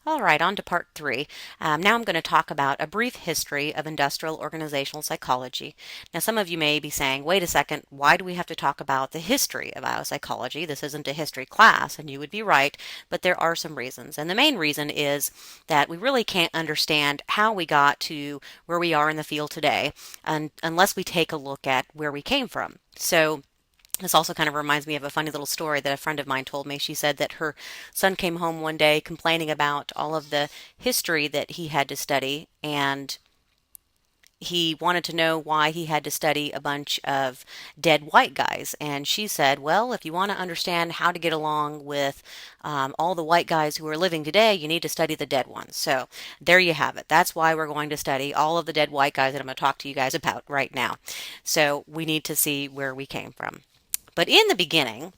All right, on to part three. Now I'm going to talk about a brief history of industrial organizational psychology. Now, some of you may be saying, wait a second, why do we have to talk about the history of biopsychology? This isn't a history class, and you would be right, but there are some reasons. And the main reason is that we really can't understand how we got to where we are in the field today unless we take a look at where we came from. So, this also kind of reminds me of a funny little story that a friend of mine told me. She said that her son came home one day complaining about all of the history that he had to study, and he wanted to know why he had to study a bunch of dead white guys. And she said, well, if you want to understand how to get along with all the white guys who are living today, you need to study the dead ones. So there you have it. That's why we're going to study all of the dead white guys that I'm going to talk to you guys about right now. So we need to see where we came from. But in the beginning,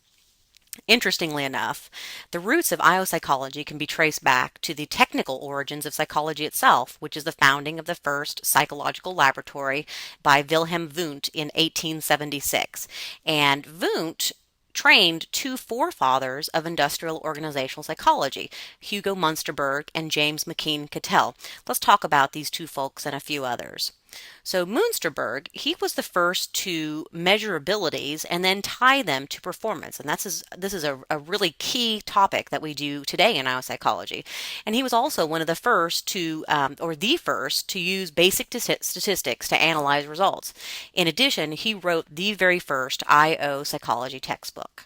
interestingly enough, the roots of psychology can be traced back to the technical origins of psychology itself, which is the founding of the first psychological laboratory by Wilhelm Wundt in 1876. And Wundt trained two forefathers of industrial organizational psychology, Hugo Munsterberg and James McKeen Cattell. Let's talk about these two folks and a few others. So Munsterberg, he was the first to measure abilities and then tie them to performance. And this is a really key topic that we do today in psychology. And he was also one of the first to, or the first, to use basic statistics to analyze results. In addition, he wrote the very first IO psychology textbook.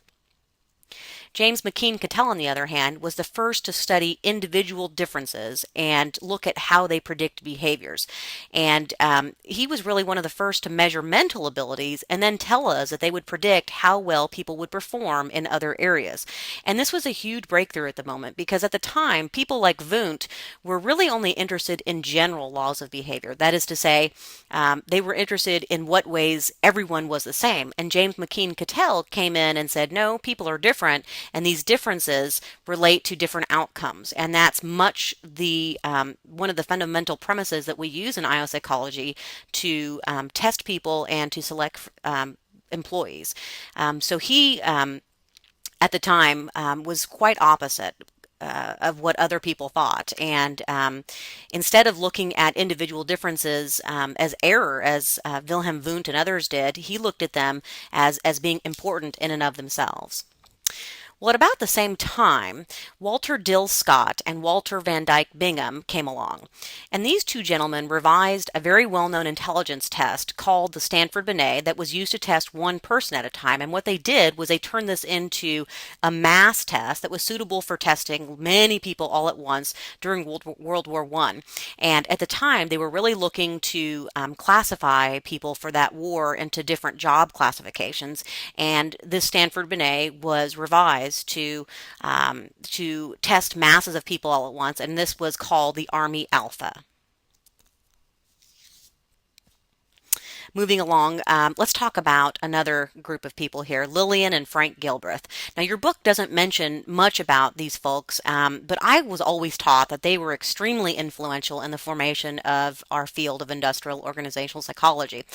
James McKeen Cattell, on the other hand, was the first to study individual differences and look at how they predict behaviors. And he was really one of the first to measure mental abilities and then tell us that they would predict how well people would perform in other areas. And this was a huge breakthrough at the moment because at the time, people like Wundt were really only interested in general laws of behavior. That is to say, they were interested in what ways everyone was the same. And James McKeen Cattell came in and said, no, people are different, and these differences relate to different outcomes. And that's much the one of the fundamental premises that we use in psychology to test people and to select employees. So he, at the time, was quite opposite of what other people thought. And instead of looking at individual differences as error, as Wilhelm Wundt and others did, he looked at them as being important in and of themselves. Well, at about the same time, Walter Dill Scott and Walter Van Dyke Bingham came along. And these two gentlemen revised a very well-known intelligence test called the Stanford-Binet that was used to test one person at a time. And what they did was they turned this into a mass test that was suitable for testing many people all at once during World War I. And at the time, they were really looking to classify people for that war into different job classifications. And this Stanford-Binet was revised to test masses of people all at once, and this was called the Army Alpha. Moving along, let's talk about another group of people here, Lillian and Frank Gilbreth. Now, your book doesn't mention much about these folks, but I was always taught that they were extremely influential in the formation of our field of industrial organizational psychology.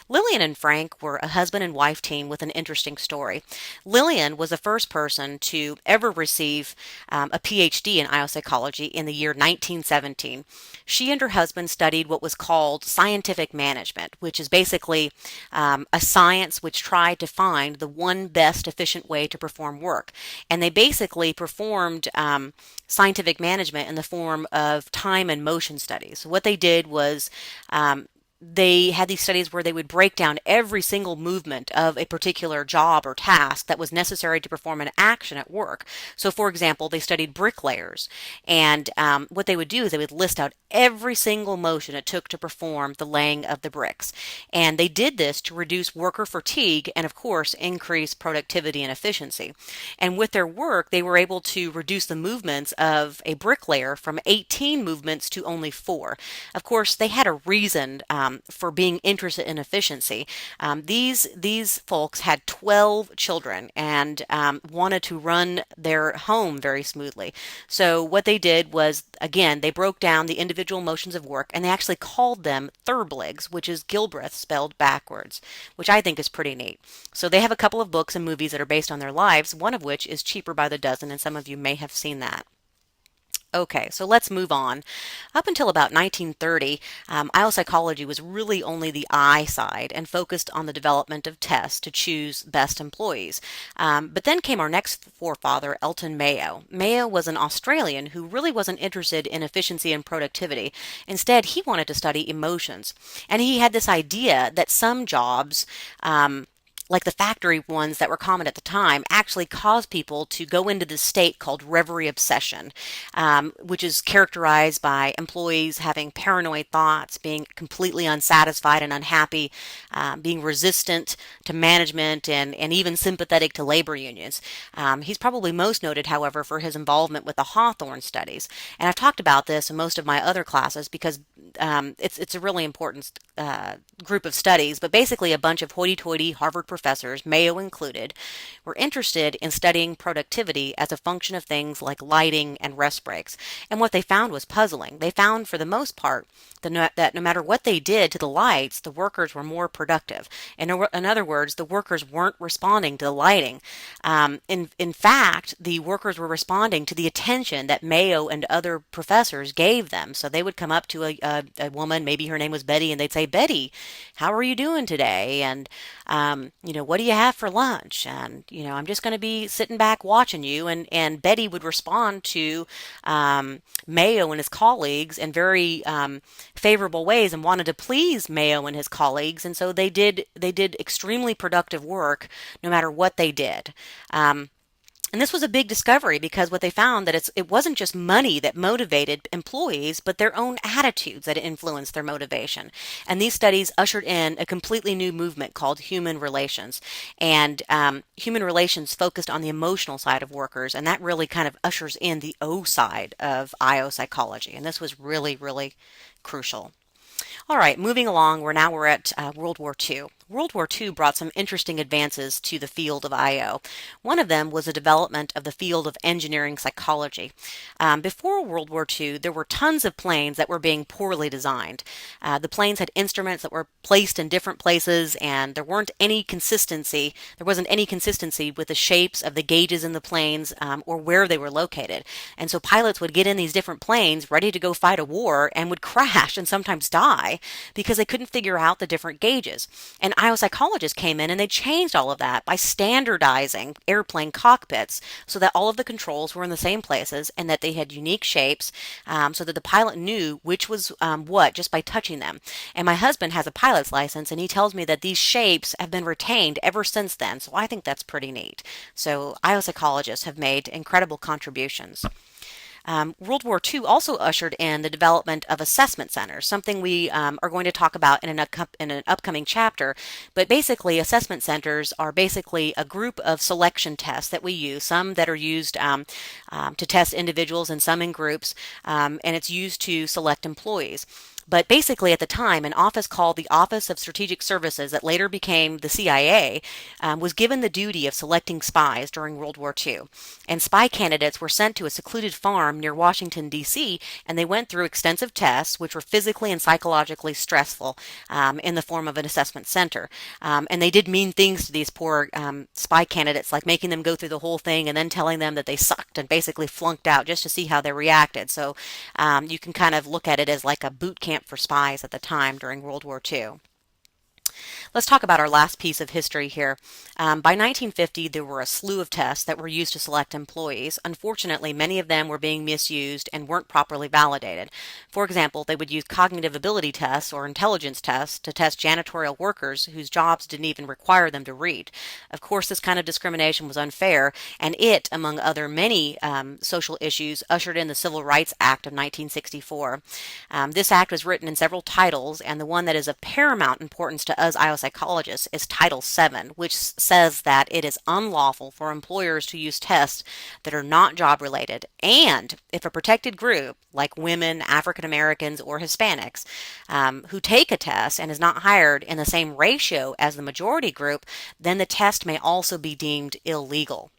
Lillian and Frank were a husband and wife team with an interesting story. Lillian was the first person to ever receive a PhD in psychology in the year 1917. She and her husband studied what was called scientific management, which is basically a science which tried to find the one best efficient way to perform work. And they basically performed scientific management in the form of time and motion studies. So what they did was they had these studies where they would break down every single movement of a particular job or task that was necessary to perform an action at work. So, for example, they studied bricklayers, and what they would do is they would list out every single motion it took to perform the laying of the bricks. And they did this to reduce worker fatigue and, of course, increase productivity and efficiency. And with their work, they were able to reduce the movements of a bricklayer from 18 movements to only 4. Of course, they had a reason for being interested in efficiency. These folks had 12 children and wanted to run their home very smoothly. So what they did was, again, they broke down the individual motions of work, and they actually called them Thurbligs, which is Gilbreth spelled backwards, which I think is pretty neat. So they have a couple of books and movies that are based on their lives, one of which is Cheaper by the Dozen, and some of you may have seen that. Okay, so let's move on. Up until about 1930, IO psychology was really only the I side and focused on the development of tests to choose best employees. But then came our next forefather, Elton Mayo. Mayo was an Australian who really wasn't interested in efficiency and productivity. Instead, he wanted to study emotions. And he had this idea that some jobs, like the factory ones that were common at the time, actually cause people to go into this state called reverie obsession, which is characterized by employees having paranoid thoughts, being completely unsatisfied and unhappy, being resistant to management, and even sympathetic to labor unions. He's probably most noted, however, for his involvement with the Hawthorne studies. And I've talked about this in most of my other classes because it's a really important group of studies, but basically a bunch of hoity-toity Harvard professors, Mayo included, were interested in studying productivity as a function of things like lighting and rest breaks. And what they found was puzzling. They found, for the most part, that no matter what they did to the lights, the workers were more productive. In other words, the workers weren't responding to the lighting. In fact, the workers were responding to the attention that Mayo and other professors gave them. So they would come up to a woman, maybe her name was Betty, and they'd say, "Betty, how are you doing today? And what do you have for lunch? And I'm just going to be sitting back watching you." And Betty would respond to Mayo and his colleagues in very favorable ways and wanted to please Mayo and his colleagues, and so they did extremely productive work no matter what they did. And this was a big discovery because what they found that it wasn't just money that motivated employees, but their own attitudes that influenced their motivation. And these studies ushered in a completely new movement called human relations. And human relations focused on the emotional side of workers, and that really kind of ushers in the O side of IO psychology. And this was really, really crucial. All right, moving along, we're at World War II. World War II brought some interesting advances to the field of IO. One of them was the development of the field of engineering psychology. Before World War II, there were tons of planes that were being poorly designed. The planes had instruments that were placed in different places, and there wasn't any consistency with the shapes of the gauges in the planes or where they were located. And so pilots would get in these different planes ready to go fight a war and would crash and sometimes die because they couldn't figure out the different gauges. And IO psychologists came in and they changed all of that by standardizing airplane cockpits so that all of the controls were in the same places and that they had unique shapes, so that the pilot knew which was what just by touching them. And my husband has a pilot's license, and he tells me that these shapes have been retained ever since then. So I think that's pretty neat. So IO psychologists have made incredible contributions. World War II also ushered in the development of assessment centers, something we are going to talk about in an upcoming chapter. But basically, assessment centers are basically a group of selection tests that we use, some that are used to test individuals and some in groups, and it's used to select employees. But basically, at the time, an office called the Office of Strategic Services, that later became the CIA, was given the duty of selecting spies during World War II. And spy candidates were sent to a secluded farm near Washington, D.C., and they went through extensive tests, which were physically and psychologically stressful, in the form of an assessment center. And they did mean things to these poor spy candidates, like making them go through the whole thing and then telling them that they sucked and basically flunked out just to see how they reacted. So you can kind of look at it as like a boot camp for spies at the time during World War II. Let's talk about our last piece of history here. By 1950, there were a slew of tests that were used to select employees. Unfortunately, many of them were being misused and weren't properly validated. For example, they would use cognitive ability tests or intelligence tests to test janitorial workers whose jobs didn't even require them to read. Of course, this kind of discrimination was unfair, and it, among other many social issues, ushered in the Civil Rights Act of 1964. This act was written in several titles, and the one that is of paramount importance to us IO psychologists is Title VII, which says that it is unlawful for employers to use tests that are not job related, and if a protected group, like women, African Americans, or Hispanics, who take a test and is not hired in the same ratio as the majority group, then the test may also be deemed illegal.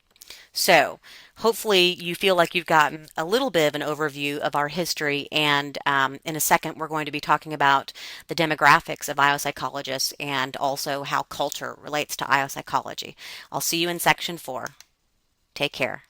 So, hopefully you feel like you've gotten a little bit of an overview of our history, and in a second we're going to be talking about the demographics of IO psychologists and also how culture relates to IO psychology. I'll see you in section 4. Take care.